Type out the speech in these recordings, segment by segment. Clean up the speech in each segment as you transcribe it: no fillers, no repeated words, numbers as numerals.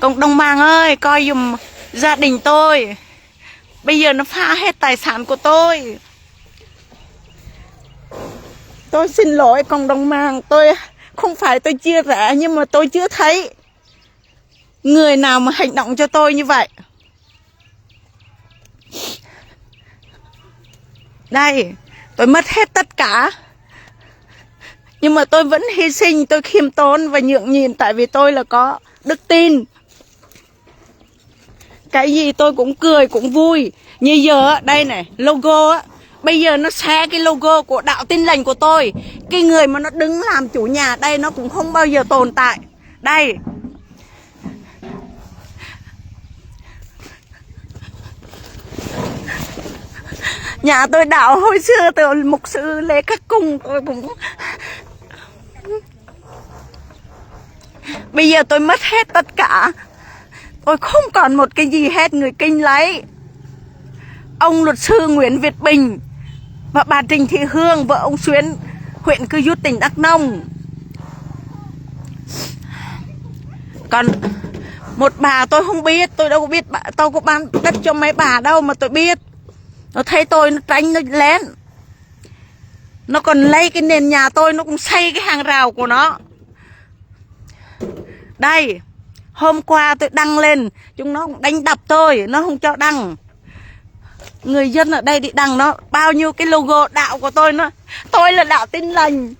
Cộng đồng mạng ơi, coi dùm gia đình tôi. Bây giờ nó phá hết tài sản của tôi. Tôi xin lỗi cộng đồng mạng. Tôi không phải tôi chia rẽ, nhưng mà tôi chưa thấy người nào mà hành động cho tôi như vậy. Đây, tôi mất hết tất cả. Nhưng mà tôi vẫn hy sinh, tôi khiêm tốn và nhượng nhịn. Tại vì tôi là có đức tin. Cái gì tôi cũng cười, cũng vui. Như giờ đây này, logo á. Bây giờ nó xé cái logo của Đạo Tin Lành của tôi. Cái người mà nó đứng làm chủ nhà đây nó cũng không bao giờ tồn tại. Đây. Nhà tôi đạo hồi xưa từ mục sư Lê Khắc Cung. Tôi cũng... Bây giờ tôi mất hết tất cả. Tôi không còn một cái gì hết. Người kinh lấy ông luật sư Nguyễn Việt Bình và bà Trịnh Thị Hương, vợ ông Xuyến, huyện Cư Rút, tỉnh Đắk Nông. Còn một bà tôi không biết. Tôi đâu có biết tôi có bán đất cho mấy bà đâu mà tôi biết. Nó thấy tôi nó tránh, nó lén. Nó còn lấy cái nền nhà tôi, nó cũng xây cái hàng rào của nó. Đây, hôm qua tôi đăng lên, chúng nó cũng đánh đập tôi, nó không cho đăng. Người dân ở đây đi đăng nó, bao nhiêu cái logo đạo của tôi nó. Tôi là Đạo Tin Lành.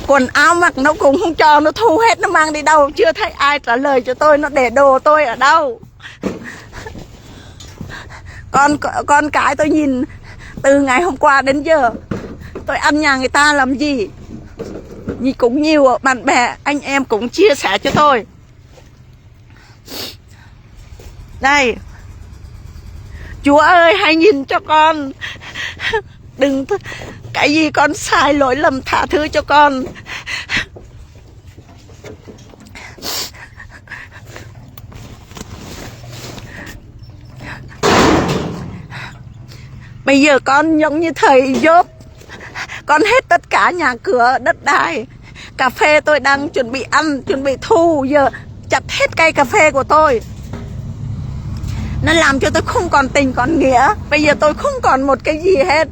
Quần áo mặc nó cũng không cho, nó thu hết, nó mang đi đâu. Chưa thấy ai trả lời cho tôi, nó để đồ tôi ở đâu. Con cái tôi nhìn từ ngày hôm qua đến giờ, tôi ăn nhà người ta làm gì. Nhìn cũng nhiều bạn bè, anh em cũng chia sẻ cho tôi. Đây. Chúa ơi, hãy nhìn cho con. Đừng cái gì con sai lỗi lầm tha thứ cho con. Bây giờ con giống như thầy Gióp. Con hết tất cả nhà cửa, đất đai. Cà phê tôi đang chuẩn bị ăn, chuẩn bị thu. Giờ chặt hết cây cà phê của tôi. Nó làm cho tôi không còn tình còn nghĩa. Bây giờ tôi không còn một cái gì hết.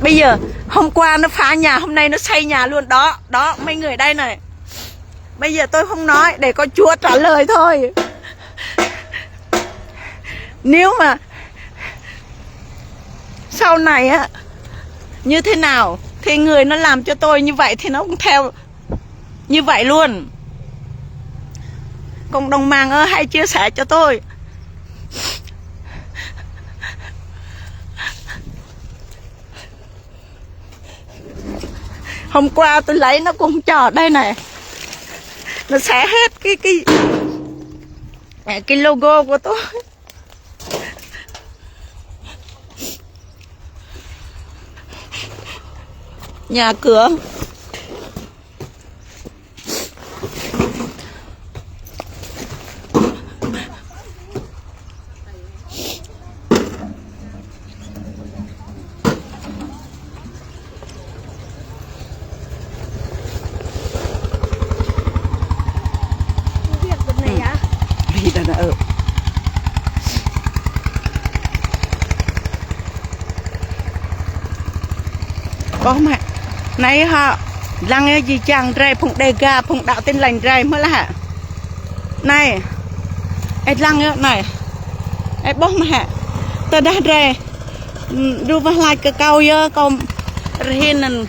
Bây giờ hôm qua nó phá nhà, hôm nay nó xây nhà luôn. Đó, đó, mấy người đây này. Bây giờ tôi không nói, để có Chúa trả lời thôi. Nếu mà sau này á như thế nào thì người nó làm cho tôi như vậy thì nó cũng theo như vậy luôn. Cộng đồng mạng ơi, hãy chia sẻ cho tôi. Hôm qua tôi lấy nó cũng trò đây này. Nó xé hết cái logo của tôi. Nhà cửa. Có mà này họ lăng gì chẳng rây phụng đề gà phụng Đạo Tin Lành rây mới là hả. Này ai lăng này ai bốc mà hả. Tôi đã rây đu vào lại cái câu giờ công riêng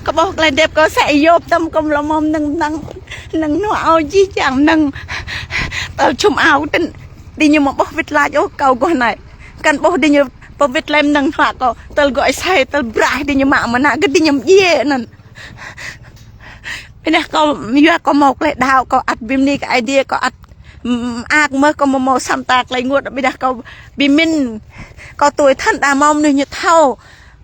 có bốc lên đẹp có sẽ dốt tâm công lòng mong nâng nó ao chi chẳng nâng tao chùm áo đi như một bốc vịt lại chỗ cầu con này cần bốc đi như bốc vịt lên nâng họa có tao gọi say tao brai đi như mạng mà nạ cái đi nhầm dê nè. Bây giờ có một lại đào có ắt bìm ni cái idea có ắt ác mới có một màu xăm tạc lại nguột bây giờ có bìm minh có tuổi thân đà mong như thâu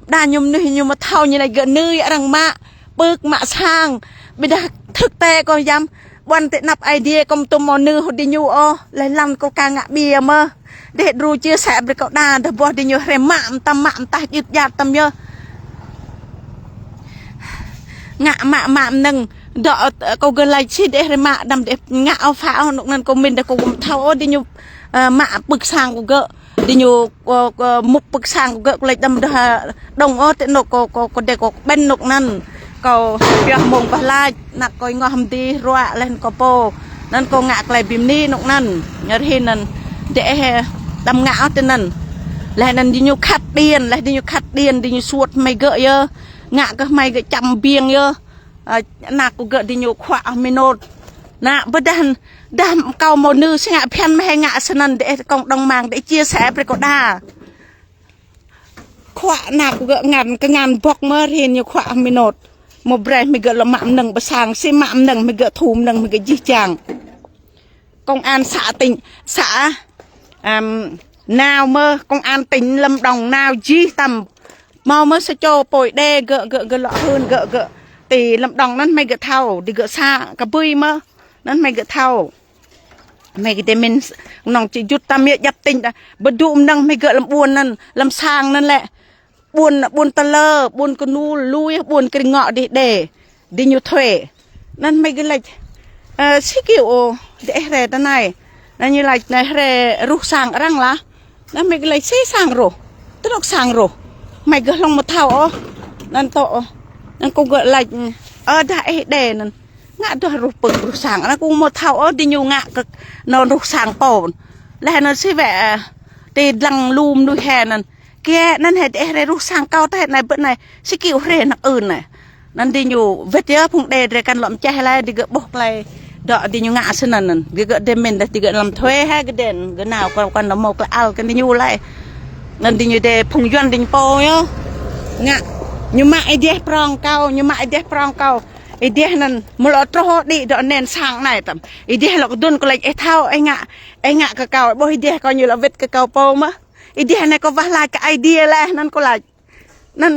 đà nhung như mà thâu như này gần nơi ở đằng mạ bước mạ sang bây giờ thực tế có dám วันเตนับไอเดียกรมตัวมอนือหุ่นดิญูอ๋อเลยลำก็กางะเบียมาเด็ดรู้เชื่อแสบเลยก็ด่าแต่บอกดิญูเรมามตาหยุดยาตำเยอะงะมะหนึ่งดอกก็เกลัยชีเดเรมาดำเด็งะเอาฟ้าเอาหนุนั้นก็มินแต่ก็เท่าดิญูมะปึกสางก็เกดิญูก็มุกปึกสางก็เลยดำดงอ๋อแต่นกก็เด็กก็เป็นนกนั้นก็เปียมงปลาหนักก็งอมดีรัวเล่นก็โปนั่นก็งะไกลบิมนี่นกนั่นเงาที่นั่นเดะดำงะเอาแต่นั่นแล้วนั่นดิญูคัดเดียนแล้วดิญูคัดเดียนดิญูสวดไม่เกยเยอะงะก็ไม่ก็จำเบียงเยอะนักก็เกิดดิญูขวาไม่โนดนะบัดนั้นดำเก่าโมนือสงะเพียนไม่ให้งะสนันเดะกองดังมังเดะเจียแสไปก็ได้ขวานักก็เกิดงานก็งานบอกเมื่อเรียนอยู่ขวาไม่โนดโมเบรไม่เกิดละหม่ำหนึ่งประสางเสหม่ำหนึ่งไม่เกิดทูมหนึ่งไม่เกิดยี่จังกองอันสาติงสานาวเมื่อกองอันติงลำดองนาวจีต่ำมอเมื่อสะโจป่วยเดเกะหล่อhơnเกะตีลำดองนั้นไม่เกิดเท่าดิเกะซากระบุยเมื่อนั้นไม่เกิดเท่าไม่เกิดแต่มันน้องจะยุดตามเมียยับติงแต่บดูมนั่งไม่เกิดลำบวนนั่นลำซางนั่นแหละบุญตะเลบุญกนูลุยบุญกระเงาะดิญูเทนั่นไม่ก็เลยสิกิโอเดะเรตนายนั่นยังไงในเรรุกสางรังละนั่นไม่ก็เลยซีสางโรตลกสางโรไม่ก็ลงมาเท่าอ๋อนั่นโตนั่นกูก็เลยได้เดนั่นงะตัวรุกปึกรุกสางนั่นกูมาเท่าอ๋อดิญูงะก็นอนรุกสางปนแล้วนั่นสิแหวตีดังลูมดูแค่นั้นแกนั่นเหตุอะไรรู้สร้างเก่าแต่ในเบื้องในสกิลเรียนนักอื่นน่ะนั่นดิญูเวทเยอะพุ่งเดรกันหล่อมใจอะไรดิเกบอกอะไรดอกดิญูงะสนั่นนั่นดิเกเดมินดิเกลำถ้วยให้กันเด่นกันหนาวกันน้ำหมอกละอัลกันดิญูอะไรนั่นดิญูเดพุ่งย้อนดิญโปเนาะงะยูมาไอเดียปรองเก่ายูมาไอเดียปรองเก่าไอเดียนั่นมลตรอดิดอกเน้นสร้างไหนต่ำไอเดียหลอกดุนก็เลยไอเท่าไองะกะเก่าบ่ไอเดียก็อยู่ละเวทกะเก่าโปมะไอเดียนั่นก็ว่าลายกับไอเดียแหละนั่นก็ลายนั่น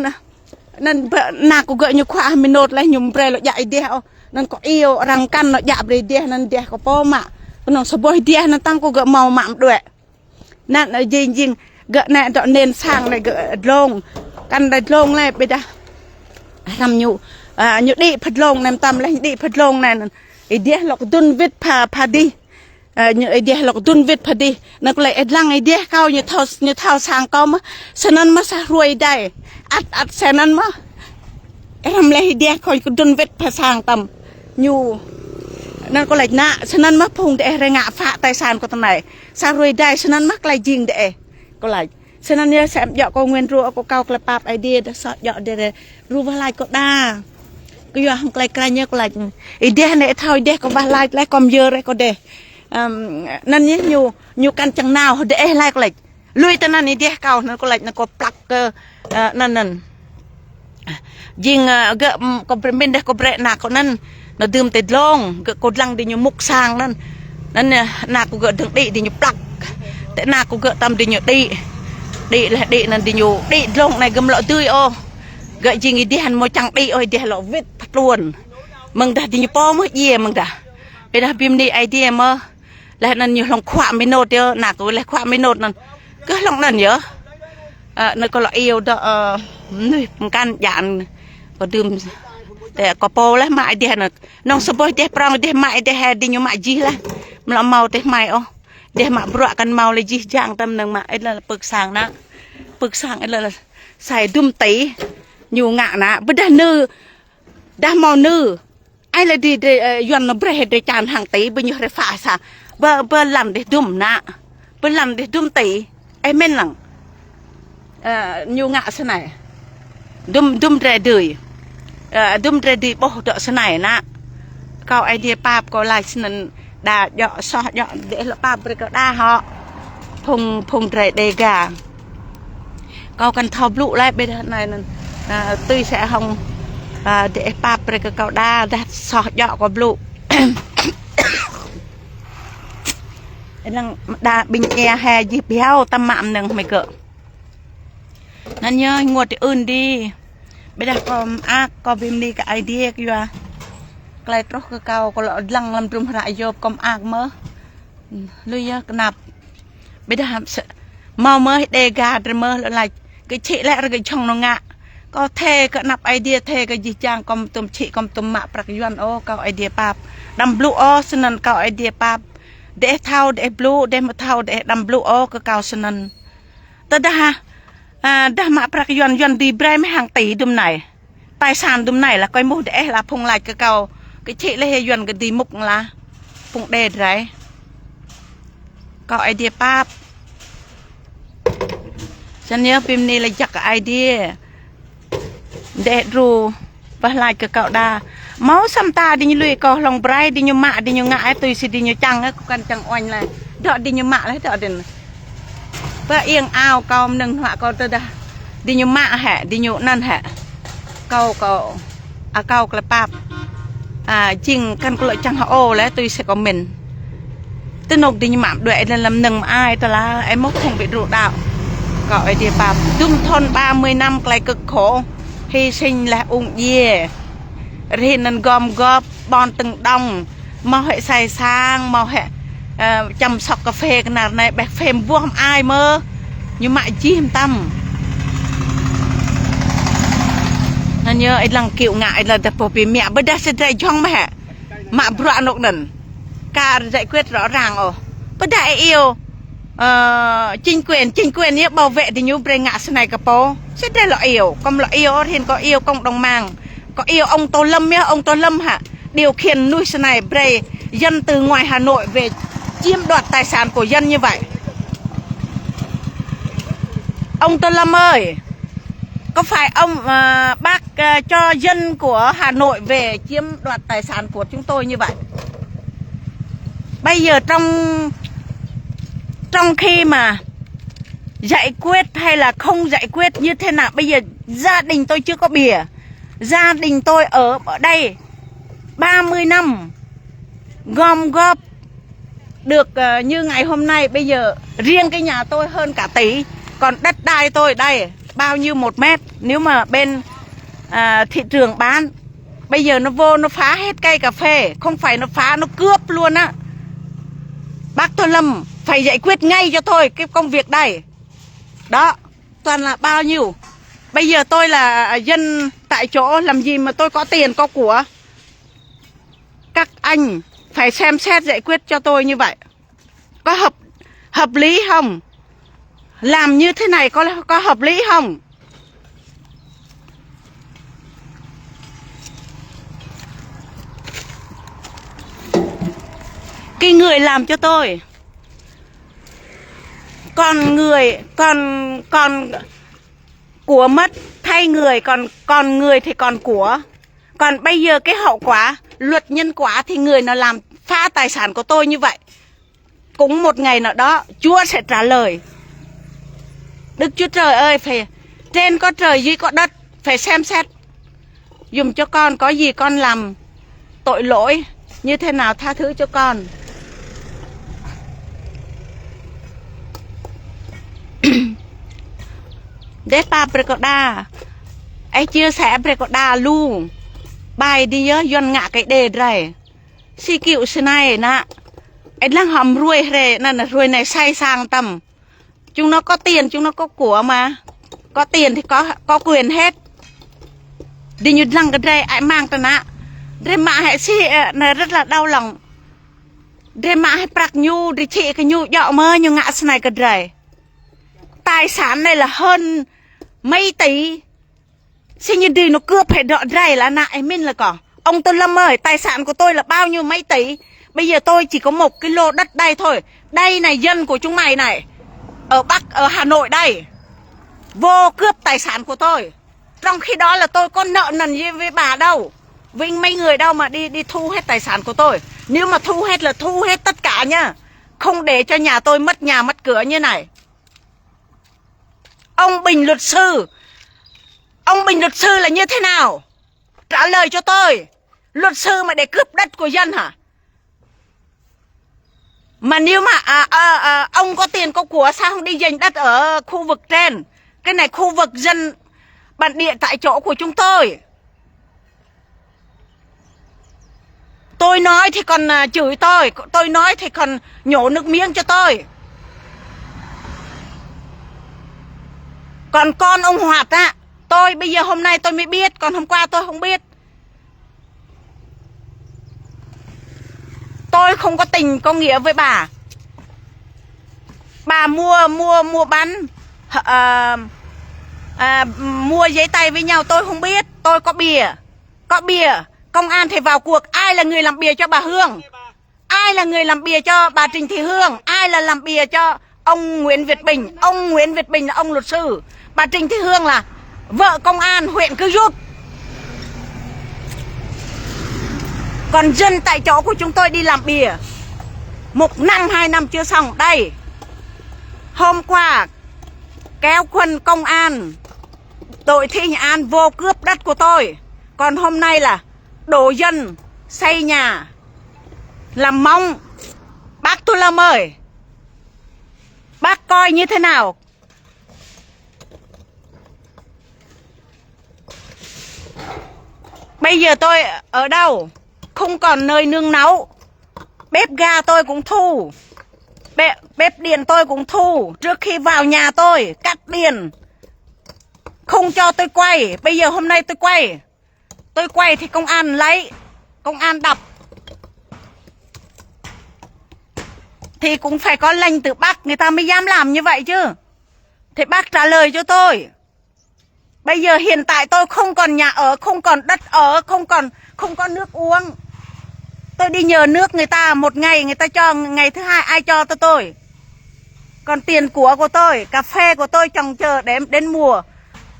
นากูเกิดอยู่ขวาไม่โนดเลยยุ่มเปรย์หรอกอย่าไอเดียเอานั่นก็เอียวรังกันหรอกอย่าเปรย์เดียนั่นเดียก็ป้อมะก็น้องสบายเดียนั่นตั้งกูเกิดเมาหม่ำด้วยนั่นยิงเกิดแน่ดอกเน้นสร้างเลยเกิดลงกันได้ลงเลยไปจ้ะทำอยู่ดิพัดลงนั่นตำเลยดิพัดลงนั่นไอเดียหลอกดุนวิทย์พาดีnhưไอเดียหลอกดุนวิทย์พอดีนักเลยไอลังไอเดียเขาอยู่เท่าสางเขามาฉะนั้นมาสรวยได้อัดฉะนั้นมาไอทำเลยไอเดียเขาอยู่ดุนวิทย์ภาษาต่ำอยู่นั่นก็เลยนะฉะนั้นมาพุ่งเดะระงะฟ้าไตสานก็ตรงไหนสรวยได้ฉะนั้นมักเลยยิงเดะก็เลยฉะนั้นเนี่ยแสบหยอกก็เงินรัวก็เก่ากระปับไอเดียสอดหยอกเดะรู้ว่าอะไรก็ได้ก็อยู่ห่างไกลๆเนี่ยก็เลยไอเดียเนี่ยเท่าไอเดียก็ว่าอะไรและกอมเยอะเลยก็เดะนั่นเนี่ยอยู่กันจังนาวเดะไรก็เลยลุยแต่นั่นนี่เดียเก่านั่นก็เลยนั่นก็ปลักนั่นยิงก็เป็นเด็กก็เบรหนักคนนั้นเราดื่มติดลงก็ลังดิอยู่มุกสางนั่นเนี่ยหนักก็เกิดถึงดิอยู่ปลักแต่หนักก็เกิดตามดิอยู่ดินั่นดิอยู่ดิลงในกำลังตื้อโอเกิดยิงอีเดียนโมจังดิโอ้ยเดียเราวิทย์พัดล้วนมึงด่าดิอยู่ป้อมื่อเยี่ยมึงด่าไปด่าพิมพ์ดีไอเดียมั้งและนั่นอยู่ลงขวาไม่โนดเยอะหนักกว่าและขวาไม่โนดนั่นก็ลงนั่นเยอะนั่นก็ละเอวนี่มันการหยานก็ดื่มแต่ก็โปแล้วมาไอเดียน่ะน้องสบายเดียปรองเดียมาไอเดียดิอยู่มาจีละมันเมาเดียไม่อ๋อเดียมาบรัวกันเมาเลยจีจางตำหนึ่งมาไอ้ละปึกสางนะปึกสางไอ้ละใส่ดุมตีอยู่งะนะบ่ได้นื้อได้เมานื้อไอ้ละดีย้อนน้ำเบรดได้จานห่างตีบ่อยู่ในฝ่าซะเบอร์ลำได้ดุมนะเบอร์ลำได้ดุมตีไอ้เม่นหลังอยู่งะสนัยดุมเรดือยดุมเรดีโบดสนัยนะก็ไอเดียป้าก็ลายสนันดาเหยาะซอเหยาะเดี๋ยวป้าไปก็ได้เหาะพงเรเดกาก็กันทอบลุไล่ไปทางไหนนั่นตุ้ยsẽ hồng đểป้าไปก็ได้ซอเหยาะก็ลุนั่งดาบินแอร์แฮยิบเย้าตำหม่ำหนึ่งไม่เกิดนั่นเยอะงวดอื่นดีไม่ได้ก็ก็บิมดีกับไอเดียกี่วะ cái trâu cái cao có lọ lăng làm trung lại vô công ác mơ lui nạp bây giờ mau mơ đề gà rồi mơ lại cái chị lại rồi cái chồng nó ngạ có thề cái nạp idea thề cái gì chàng công tôm chị công tôm mạ bạc yuan ô cao idea pap đâm blue ô xin nên cao idea pap để thao để blue để mà thao để đâm blue ô cái cao xin nên tớ đã mạ bạc yuan yuan đi bray mấy hàng tỷ đùm này tài sản đùm này là coi mua để là phùng lại cái cao cái chị lấy yuan cái đi mục là phùng đề đấy cao idea pap cho nên phim này là chắc cái idea để ru và lại cái cậu đa máu xăm ta đi như lùi cầu lòng brai đi như mạ đi như ngại tôi sẽ đi như trăng á cần chẳng oanh là đợi đi như mạ lấy đợi đến và yên ao cầu nâng họa cầu tôi đã đi như mạ hả đi như năn hả cầu cầu là pap chừng căn cứ lại chẳng họ ô lấy tôi sẽ có mình tôi nộp đi như mạ đuệ nên làm nâng ai tôi là em mốt không bị rượu đạo cậu ấy đi pap dung thôn 30 năm lại cực khổ hy sinh là ung dê riêng nên gom góp bon từng đồng mau hệ xài sang mau hệ chăm sóc cà phê cái nào này bẹt phèm vua không ai mơ nhưng mà chim tâm nên nhớ ấy lần kiểu ngại là tập bộ mẹ bây giờ sẽ dạy cho mẹ mà bữa nộp đần cả giải quyết rõ ràng ồ bây giờ yêu chính quyền nhé bảo vệ thì nhú bề ngã thế này cả po sẽ đây là yêu còn là yêu thì có yêu cộng đồng mạng có yêu ông Tô Lâm nhé ông Tô Lâm hả điều khiển nuôi thế này bề dân từ ngoài Hà Nội về chiếm đoạt tài sản của dân như vậy ông Tô Lâm ơi có phải ông bác cho dân của Hà Nội về chiếm đoạt tài sản của chúng tôi như vậy bây giờ trong khi mà giải quyết hay là không giải quyết như thế nào bây giờ gia đình tôi chưa có bìa gia đình tôi ở đây 30 năm gom góp được như ngày hôm nay bây giờ riêng cái nhà tôi hơn cả tỷ còn đất đai tôi đây bao nhiêu 1 mét nếu mà bên thị trường bán bây giờ nó vô nó phá hết cây cà phê không phải nó phá nó cướp luôn á bác Tô Lâm phải giải quyết ngay cho tôi cái công việc đây đó toàn là bao nhiêu bây giờ tôi là dân tại chỗ làm gì mà tôi có tiền có của các anh phải xem xét giải quyết cho tôi như vậy có hợp lý không làm như thế này có hợp lý không cái người làm cho tôi còn người còn của mất thay người còn người thì còn của còn bây giờ cái hậu quả luật nhân quả thì người nào làm phá tài sản của tôi như vậy cũng một ngày nào đó Chúa sẽ trả lời Đức Chúa Trời ơi phải trên có trời dưới có đất phải xem xét dùng cho con có gì con làm tội lỗi như thế nào tha thứ cho con để pa precoda ấy chia sẻ precoda luôn bài đi nhớ dân ngạ cái đề này si cựu thế này nè ấy đang hầm ruồi này là ruồi này say sang tầm chúng nó có tiền chúng nó có của mà có tiền thì có quyền hết đi như lăng cái đây ai mang tao nè để mà hệ si này rất là đau lòng để mà hệ bạc nhu để chị cái nhu dọ mơ như ngã thế này cái đây tài sản này là hơn mấy tỷ xin như đi nó cướp phải đọ rầy là nại mình là có ông Tô Lâm ơi tài sản của tôi là bao nhiêu mấy tỷ bây giờ tôi chỉ có 1 cái lô đất đây thôi đây này dân của chúng mày này ở Hà Nội đây vô cướp tài sản của tôi trong khi đó là tôi có nợ nần gì với bà đâu với mấy người đâu mà đi thu hết tài sản của tôi nếu mà thu hết là thu hết tất cả nhá không để cho nhà tôi mất nhà mất cửa như này ông Bình luật sư là như thế nào trả lời cho tôi luật sư mà để cướp đất của dân hả mà nếu mà ông có tiền có của sao không đi giành đất ở khu vực trên cái này khu vực dân bản địa tại chỗ của chúng tôi Tôi nói thì còn chửi tôi nói thì còn nhổ nước miếng cho tôi. Còn con ông Hoạt á, tôi bây giờ hôm nay tôi mới biết, còn hôm qua tôi không biết. Tôi không có tình có nghĩa với bà. Bà mua bán mua giấy tay với nhau tôi không biết. Tôi có bìa, công an thì vào cuộc. Ai là người làm bìa cho bà Hương? Ai là người làm bìa cho bà Trịnh Thị Hương? Ai là làm bìa cho ông Nguyễn Việt Bình? Ông Nguyễn Việt Bình là ông luật sư, bà Trịnh Thị Hương là vợ công an huyện Cư Rút. Còn dân tại chỗ của chúng tôi đi làm bìa 1 năm 2 năm chưa xong. Đây, hôm qua kéo quân công an đội thi hành án vô cướp đất của tôi. Còn hôm nay là đổ dân xây nhà. Làm mong bác Tô Lâm ơi, bác coi như thế nào. Bây giờ tôi ở đâu? Không còn nơi nương nấu. Bếp ga tôi cũng thu, bếp điện tôi cũng thu. Trước khi vào nhà tôi cắt điện, không cho tôi quay. Bây giờ hôm nay tôi quay thì công an lấy, công an đập. Thì cũng phải có lệnh từ Bắc người ta mới dám làm như vậy chứ. Thì bác trả lời cho tôi. Bây giờ hiện tại tôi không còn nhà ở, không còn đất ở, không có nước uống. Tôi đi nhờ nước người ta, một ngày người ta cho, ngày thứ hai ai cho tôi. Còn tiền của tôi, cà phê của tôi trồng chờ đến mùa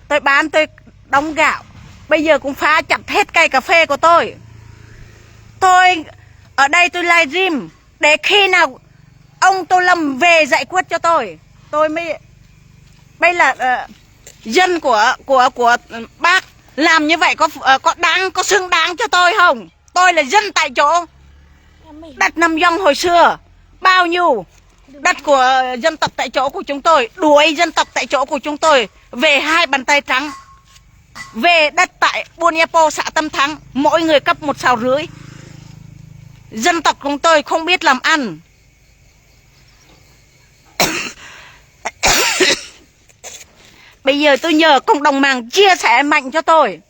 tôi bán, tôi đóng gạo. Bây giờ cũng phá chặt hết cây cà phê của tôi. Tôi ở đây tôi livestream để khi nào ông Tô Lâm về giải quyết cho tôi mới. Bây là dân của bác làm như vậy có xứng đáng cho tôi không? Tôi là dân tại chỗ. Đất Nam Dông hồi xưa bao nhiêu đất của dân tộc tại chỗ của chúng tôi, đuổi dân tộc tại chỗ của chúng tôi về 2 bàn tay trắng. Về đất tại Buôn Epo, xã Tâm Thắng, mỗi người cấp 1,5 sào. Dân tộc chúng tôi không biết làm ăn. Bây giờ tôi nhờ cộng đồng mạng chia sẻ mạnh cho tôi.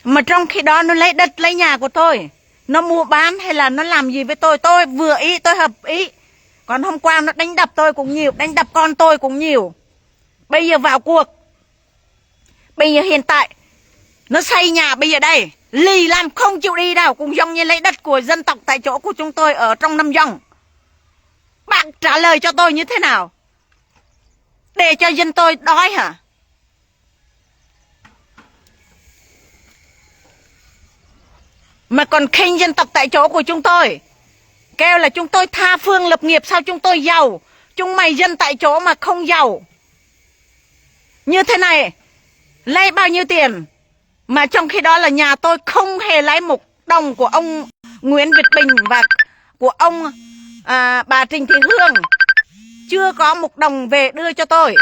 Mà trong khi đó nó lấy đất lấy nhà của tôi, nó mua bán hay là nó làm gì với tôi vừa ý, tôi hợp ý. Còn hôm qua nó đánh đập tôi cũng nhiều, đánh đập con tôi cũng nhiều. Bây giờ vào cuộc. Bây giờ hiện tại nó xây nhà, bây giờ đây lì làm không chịu đi đâu, cũng giống như lấy đất của dân tộc tại chỗ của chúng tôi ở trong Nam Dông. Bạn trả lời cho tôi như thế nào? Để cho dân tôi đói hả? Mà còn khinh dân tộc tại chỗ của chúng tôi, kêu là chúng tôi tha phương lập nghiệp. Sao chúng tôi giàu? Chúng mày dân tại chỗ mà không giàu. Như thế này, lấy bao nhiêu tiền? Mà trong khi đó là nhà tôi không hề lấy 1 đồng của ông Nguyễn Việt Bình và của ông bà Trịnh Thị Hương. Chưa có 1 đồng về đưa cho tôi.